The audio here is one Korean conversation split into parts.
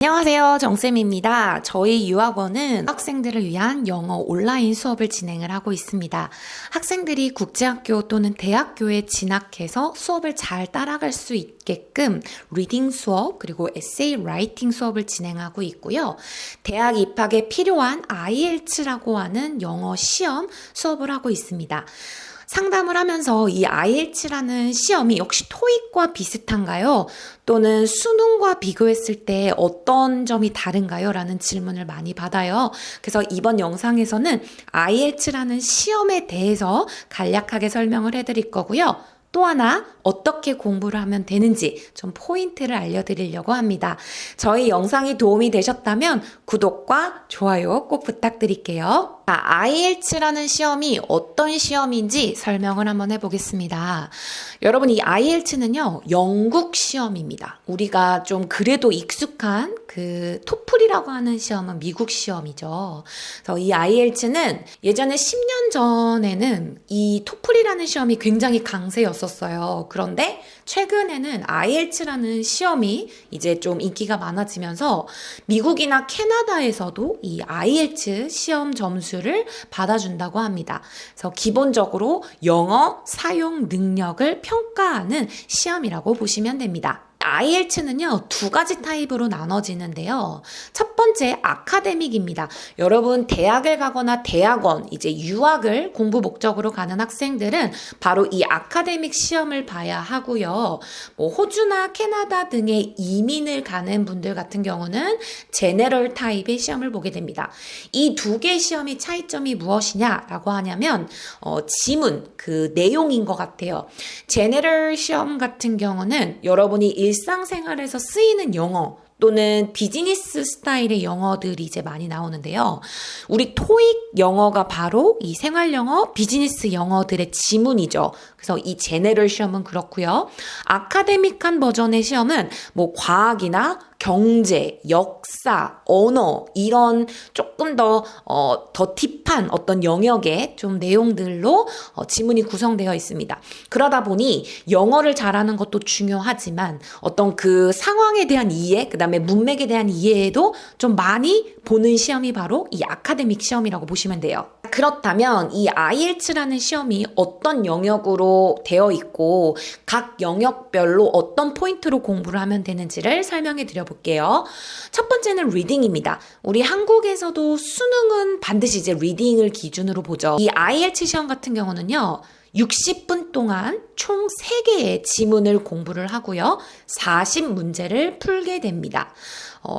안녕하세요. 정쌤입니다. 저희 유학원은 학생들을 위한 영어 온라인 수업을 진행을 하고 있습니다. 학생들이 국제학교 또는 대학교에 진학해서 수업을 잘 따라갈 수 있게끔 리딩 수업 그리고 에세이 라이팅 수업을 진행하고 있고요. 대학 입학에 필요한 IELTS라고 하는 영어 시험 수업을 하고 있습니다. 상담을 하면서 이 IELTS라는 시험이 역시 토익과 비슷한가요? 또는 수능과 비교했을 때 어떤 점이 다른가요? 라는 질문을 많이 받아요. 그래서 이번 영상에서는 IELTS라는 시험에 대해서 간략하게 설명을 해드릴 거고요. 또 하나 어떻게 공부를 하면 되는지 좀 포인트를 알려드리려고 합니다. 저희 영상이 도움이 되셨다면 구독과 좋아요 꼭 부탁드릴게요. IELTS라는 시험이 어떤 시험인지 설명을 한번 해보겠습니다. 여러분, 이 IELTS는요, 영국 시험입니다. 우리가 좀 그래도 익숙한 그 토플이라고 하는 시험은 미국 시험이죠. 그래서 이 IELTS는 예전에 10년 전에는 이 토플이라는 시험이 굉장히 강세였었어요. 그런데 최근에는 IELTS라는 시험이 이제 좀 인기가 많아지면서 미국이나 캐나다에서도 이 IELTS 시험 점수를 받아준다고 합니다. 그래서 기본적으로 영어 사용 능력을 평가하는 시험이라고 보시면 됩니다. IELTS는요, 두 가지 타입으로 나눠지는데요. 첫 번째, 아카데믹입니다. 여러분, 대학을 가거나 대학원, 이제 유학을 공부 목적으로 가는 학생들은 바로 이 아카데믹 시험을 봐야 하고요. 호주나 캐나다 등의 이민을 가는 분들 같은 경우는 제너럴 타입의 시험을 보게 됩니다. 이 두 개의 시험의 차이점이 무엇이냐라고 하냐면, 지문, 그 내용인 것 같아요. 제너럴 시험 같은 경우는 여러분이 일상생활에서 쓰이는 영어 또는 비즈니스 스타일의 영어들이 이제 많이 나오는데요. 우리 토익 영어가 바로 이 생활 영어, 비즈니스 영어들의 지문이죠. 그래서 이 제너럴 시험은 그렇고요. 아카데믹한 버전의 시험은 뭐 과학이나 경제, 역사, 언어 이런 조금 더 딥한 어떤 영역의 좀 내용들로 지문이 구성되어 있습니다. 그러다 보니 영어를 잘하는 것도 중요하지만 어떤 그 상황에 대한 이해, 그다음에 문맥에 대한 이해에도 좀 많이 보는 시험이 바로 이 아카데믹 시험이라고 보시면 돼요. 그렇다면 이 IELTS라는 시험이 어떤 영역으로 되어 있고 각 영역별로 어떤 포인트로 공부를 하면 되는지를 설명해 드려 볼게요. 첫 번째는 리딩입니다. 우리 한국에서도 수능은 반드시 이제 리딩을 기준으로 보죠. 이 IELTS 시험 같은 경우는요. 60분 동안 총 3개의 지문을 공부를 하고요. 40문제를 풀게 됩니다.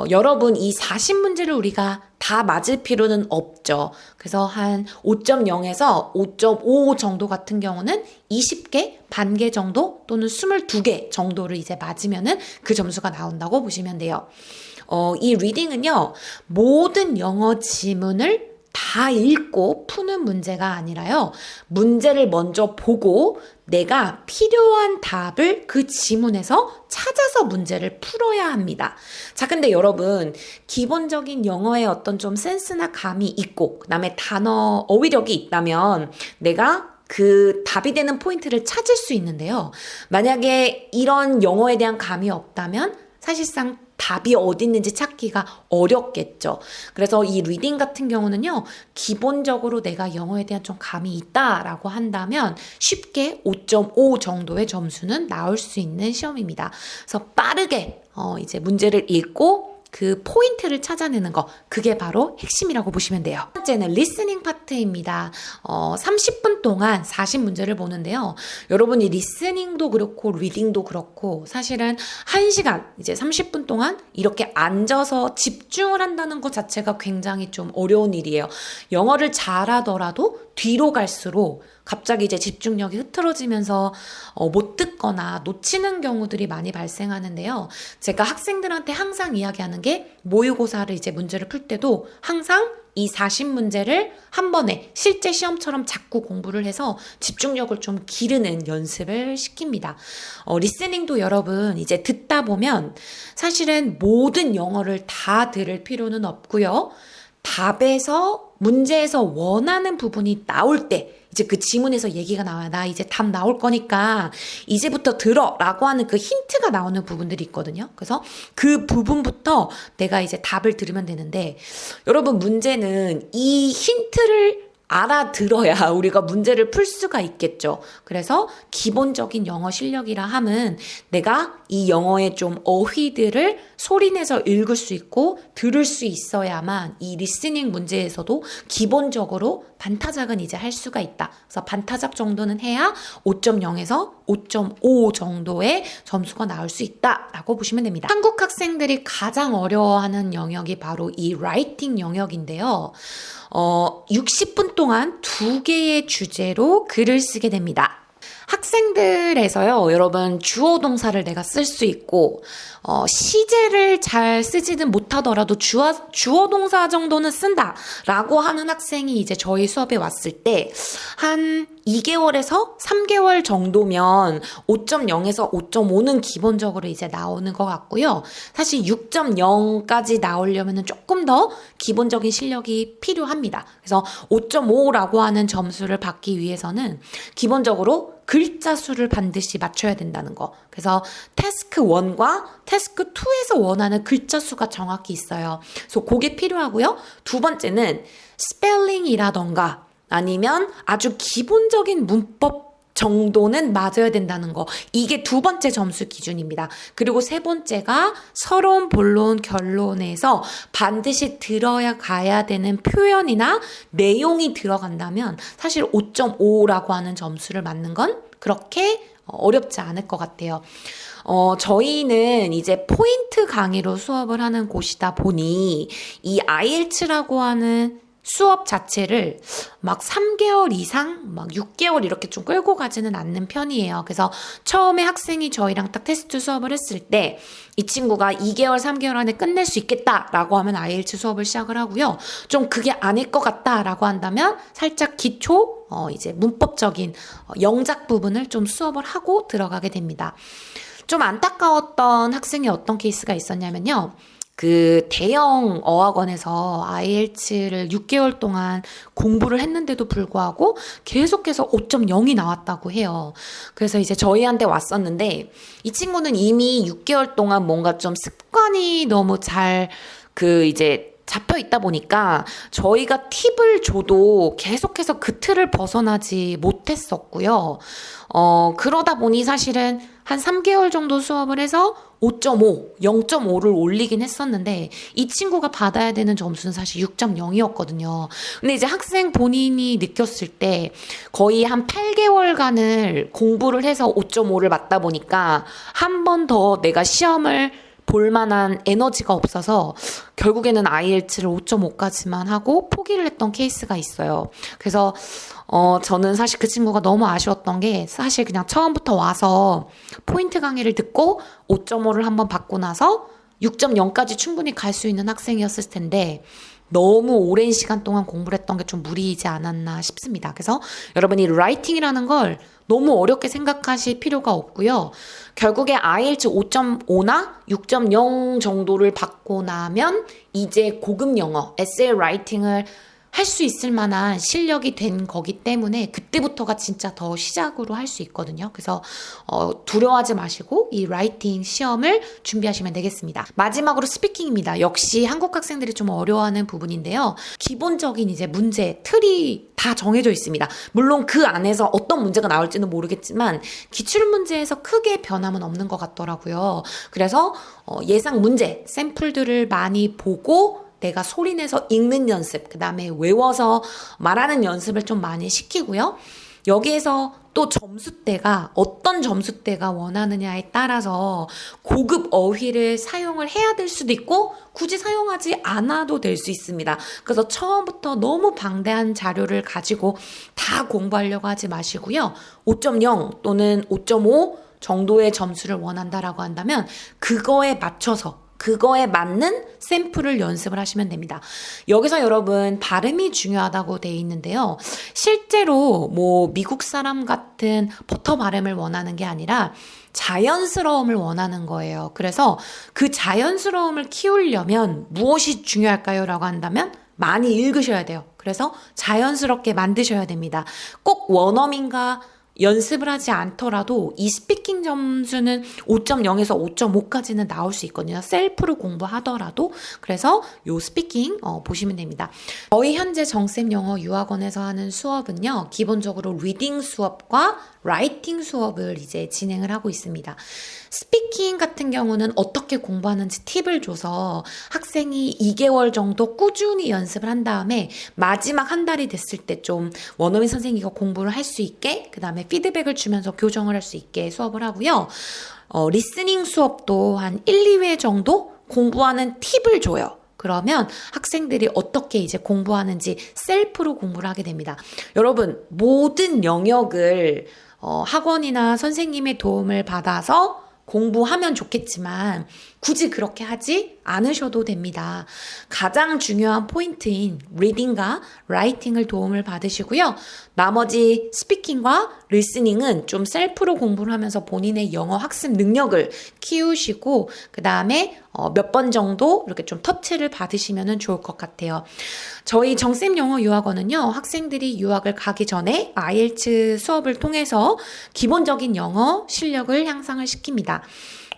여러분, 이 40문제를 우리가 다 맞을 필요는 없죠. 그래서 한 5.0에서 5.5 정도 같은 경우는 20개, 반 개 정도 또는 22개 정도를 이제 맞으면은 그 점수가 나온다고 보시면 돼요. 이 리딩은요, 모든 영어 지문을 다 읽고 푸는 문제가 아니라요. 문제를 먼저 보고 내가 필요한 답을 그 지문에서 찾아서 문제를 풀어야 합니다. 자, 근데 여러분, 기본적인 영어의 어떤 좀 센스나 감이 있고 그다음에 단어 어휘력이 있다면 내가 그 답이 되는 포인트를 찾을 수 있는데요. 만약에 이런 영어에 대한 감이 없다면 사실상 답이 어디 있는지 찾기가 어렵겠죠. 그래서 이 리딩 같은 경우는요, 기본적으로 내가 영어에 대한 좀 감이 있다라고 한다면 쉽게 5.5 정도의 점수는 나올 수 있는 시험입니다. 그래서 빠르게 이제 문제를 읽고 그 포인트를 찾아내는 거, 그게 바로 핵심이라고 보시면 돼요. 첫 번째는 리스닝 파트입니다. 30분 동안 40문제를 보는데요. 여러분이 리스닝도 그렇고 리딩도 그렇고 사실은 1시간, 이제 30분 동안 이렇게 앉아서 집중을 한다는 것 자체가 굉장히 좀 어려운 일이에요. 영어를 잘하더라도 뒤로 갈수록 갑자기 이제 집중력이 흐트러지면서 못 듣거나 놓치는 경우들이 많이 발생하는데요. 제가 학생들한테 항상 이야기하는 게 모의고사를 이제 문제를 풀 때도 항상 이 40문제를 한 번에 실제 시험처럼 자꾸 공부를 해서 집중력을 좀 기르는 연습을 시킵니다. 리스닝도 여러분 이제 듣다 보면 사실은 모든 영어를 다 들을 필요는 없고요. 답에서 문제에서 원하는 부분이 나올 때 이제 그 지문에서 얘기가 나와요. 나 이제 답 나올 거니까 이제부터 들어 라고 하는 그 힌트가 나오는 부분들이 있거든요. 그래서 그 부분부터 내가 이제 답을 들으면 되는데, 여러분 문제는 이 힌트를 알아들어야 우리가 문제를 풀 수가 있겠죠. 그래서 기본적인 영어 실력이라 함은 내가 이 영어의 좀 어휘들을 소리내서 읽을 수 있고 들을 수 있어야만 이 리스닝 문제에서도 기본적으로 반타작은 이제 할 수가 있다. 그래서 반타작 정도는 해야 5.0에서 5.5 정도의 점수가 나올 수 있다라고 보시면 됩니다. 한국 학생들이 가장 어려워하는 영역이 바로 이 라이팅 영역인데요. 60분 동안 2개의 주제로 글을 쓰게 됩니다. 학생들에서요, 여러분 주어 동사를 내가 쓸 수 있고 시제를 잘 쓰지는 못하더라도 주어 동사 정도는 쓴다 라고 하는 학생이 이제 저희 수업에 왔을 때 한 2개월에서 3개월 정도면 5.0에서 5.5는 기본적으로 이제 나오는 것 같고요. 사실 6.0까지 나오려면 조금 더 기본적인 실력이 필요합니다. 그래서 5.5라고 하는 점수를 받기 위해서는 기본적으로 글자 수를 반드시 맞춰야 된다는 거. 그래서 태스크 1과 태스크 2에서 원하는 글자 수가 정확히 있어요. 그래서 그게 필요하고요. 두 번째는 스펠링이라던가 아니면 아주 기본적인 문법 정도는 맞아야 된다는 거. 이게 두 번째 점수 기준입니다. 그리고 세 번째가 서론, 본론, 결론에서 반드시 들어야 가야 되는 표현이나 내용이 들어간다면 사실 5.5라고 하는 점수를 맞는 건 그렇게 어렵지 않을 것 같아요. 저희는 이제 포인트 강의로 수업을 하는 곳이다 보니 이 IELTS라고 하는 수업 자체를 막 3개월 이상, 막 6개월 이렇게 좀 끌고 가지는 않는 편이에요. 그래서 처음에 학생이 저희랑 딱 테스트 수업을 했을 때 이 친구가 2개월, 3개월 안에 끝낼 수 있겠다라고 하면 IELTS 수업을 시작을 하고요. 좀 그게 아닐 것 같다라고 한다면 살짝 기초, 이제 문법적인 영작 부분을 좀 수업을 하고 들어가게 됩니다. 좀 안타까웠던 학생이 어떤 케이스가 있었냐면요. 그 대형 어학원에서 IELTS를 6개월 동안 공부를 했는데도 불구하고 계속해서 5.0이 나왔다고 해요. 그래서 이제 저희한테 왔었는데 이 친구는 이미 6개월 동안 뭔가 좀 습관이 너무 잘 이제 잡혀 있다 보니까 저희가 팁을 줘도 계속해서 그 틀을 벗어나지 못했었고요. 그러다 보니 사실은 한 3개월 정도 수업을 해서 5.5, 0.5를 올리긴 했었는데 이 친구가 받아야 되는 점수는 사실 6.0이었거든요. 근데 이제 학생 본인이 느꼈을 때 거의 한 8개월간을 공부를 해서 5.5를 맞다 보니까 한 번 더 내가 시험을 볼만한 에너지가 없어서 결국에는 IELTS를 5.5까지만 하고 포기를 했던 케이스가 있어요. 그래서 저는 사실 그 친구가 너무 아쉬웠던 게 사실 그냥 처음부터 와서 포인트 강의를 듣고 5.5를 한번 받고 나서 6.0까지 충분히 갈 수 있는 학생이었을 텐데 너무 오랜 시간 동안 공부를 했던 게 좀 무리이지 않았나 싶습니다. 그래서 여러분이 라이팅이라는 걸 너무 어렵게 생각하실 필요가 없고요. 결국에 IELTS 5.5나 6.0 정도를 받고 나면 이제 고급 영어, 에세이 라이팅을 할 수 있을 만한 실력이 된 거기 때문에 그때부터가 진짜 더 시작으로 할 수 있거든요. 그래서 두려워하지 마시고 이 라이팅 시험을 준비하시면 되겠습니다. 마지막으로 스피킹입니다. 역시 한국 학생들이 좀 어려워하는 부분인데요. 기본적인 이제 문제, 틀이 다 정해져 있습니다. 물론 그 안에서 어떤 문제가 나올지는 모르겠지만 기출문제에서 크게 변함은 없는 것 같더라고요. 그래서 예상 문제, 샘플들을 많이 보고 내가 소리내서 읽는 연습, 그 다음에 외워서 말하는 연습을 좀 많이 시키고요. 여기에서 또 점수대가 어떤 점수대가 원하느냐에 따라서 고급 어휘를 사용을 해야 될 수도 있고 굳이 사용하지 않아도 될 수 있습니다. 그래서 처음부터 너무 방대한 자료를 가지고 다 공부하려고 하지 마시고요. 5.0 또는 5.5 정도의 점수를 원한다라고 한다면 그거에 맞춰서 그거에 맞는 샘플을 연습을 하시면 됩니다. 여기서 여러분 발음이 중요하다고 돼 있는데요. 실제로 뭐 미국 사람 같은 버터 발음을 원하는 게 아니라 자연스러움을 원하는 거예요. 그래서 그 자연스러움을 키우려면 무엇이 중요할까요? 라고 한다면 많이 읽으셔야 돼요. 그래서 자연스럽게 만드셔야 됩니다. 꼭 원어민과 연습을 하지 않더라도 이 스피킹 점수는 5.0에서 5.5까지는 나올 수 있거든요. 셀프로 공부하더라도. 그래서 요 스피킹 보시면 됩니다. 저희 현재 정쌤 영어 유학원에서 하는 수업은요. 기본적으로 리딩 수업과 라이팅 수업을 이제 진행을 하고 있습니다. 스피킹 같은 경우는 어떻게 공부하는지 팁을 줘서 학생이 2개월 정도 꾸준히 연습을 한 다음에 마지막 한 달이 됐을 때 좀 원어민 선생님이 공부를 할 수 있게 그 다음에 피드백을 주면서 교정을 할 수 있게 수업을 하고요. 리스닝 수업도 한 1, 2회 정도 공부하는 팁을 줘요. 그러면 학생들이 어떻게 이제 공부하는지 셀프로 공부를 하게 됩니다. 여러분, 모든 영역을 학원이나 선생님의 도움을 받아서 공부하면 좋겠지만 굳이 그렇게 하지 않으셔도 됩니다. 가장 중요한 포인트인 리딩과 라이팅을 도움을 받으시고요. 나머지 스피킹과 리스닝은 좀 셀프로 공부를 하면서 본인의 영어 학습 능력을 키우시고 그 다음에 몇 번 정도 이렇게 좀 터치를 받으시면 좋을 것 같아요. 저희 정쌤 영어 유학원은요. 학생들이 유학을 가기 전에 IELTS 수업을 통해서 기본적인 영어 실력을 향상을 시킵니다.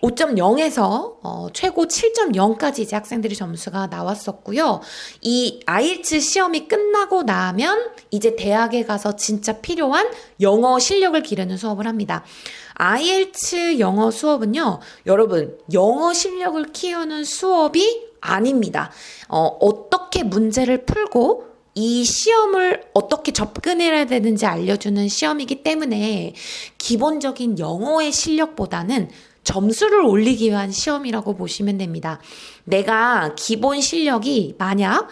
5.0에서 최고 7.0까지 이제 학생들이 점수가 나왔었고요. 이 IELTS 시험이 끝나고 나면 이제 대학에 가서 진짜 필요한 영어 실력을 기르는 수업을 합니다. IELTS 영어 수업은요, 여러분, 영어 실력을 키우는 수업이 아닙니다. 어떻게 문제를 풀고 이 시험을 어떻게 접근해야 되는지 알려주는 시험이기 때문에 기본적인 영어의 실력보다는 점수를 올리기 위한 시험이라고 보시면 됩니다. 내가 기본 실력이 만약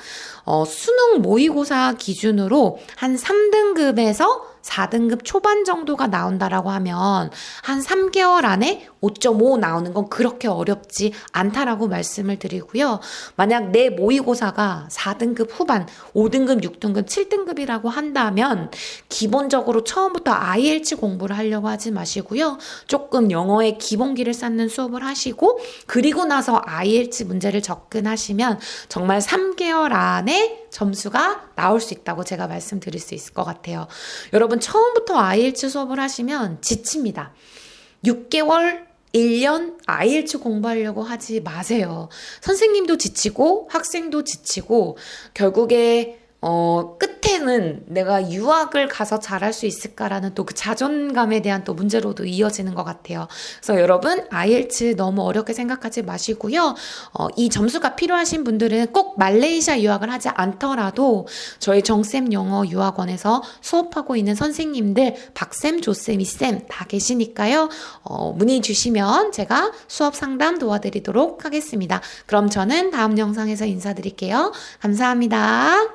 수능 모의고사 기준으로 한 3등급에서 4등급 초반 정도가 나온다라고 하면 한 3개월 안에 5.5 나오는 건 그렇게 어렵지 않다라고 말씀을 드리고요. 만약 내 모의고사가 4등급 후반, 5등급, 6등급, 7등급이라고 한다면 기본적으로 처음부터 IELTS 공부를 하려고 하지 마시고요. 조금 영어의 기본기를 쌓는 수업을 하시고 그리고 나서 IELTS 문제를 접근하시면 정말 3개월 안에 점수가 나올 수 있다고 제가 말씀드릴 수 있을 것 같아요. 여러분 처음부터 IELTS 수업을 하시면 지칩니다. 6개월, 1년 IELTS 공부하려고 하지 마세요. 선생님도 지치고 학생도 지치고 결국에 끝에는 내가 유학을 가서 잘할 수 있을까라는 또 그 자존감에 대한 또 문제로도 이어지는 것 같아요. 그래서 여러분 IELTS 너무 어렵게 생각하지 마시고요. 이 점수가 필요하신 분들은 꼭 말레이시아 유학을 하지 않더라도 저희 정쌤 영어 유학원에서 수업하고 있는 선생님들 박쌤, 조쌤, 이쌤 다 계시니까요. 문의 주시면 제가 수업 상담 도와드리도록 하겠습니다. 그럼 저는 다음 영상에서 인사드릴게요. 감사합니다.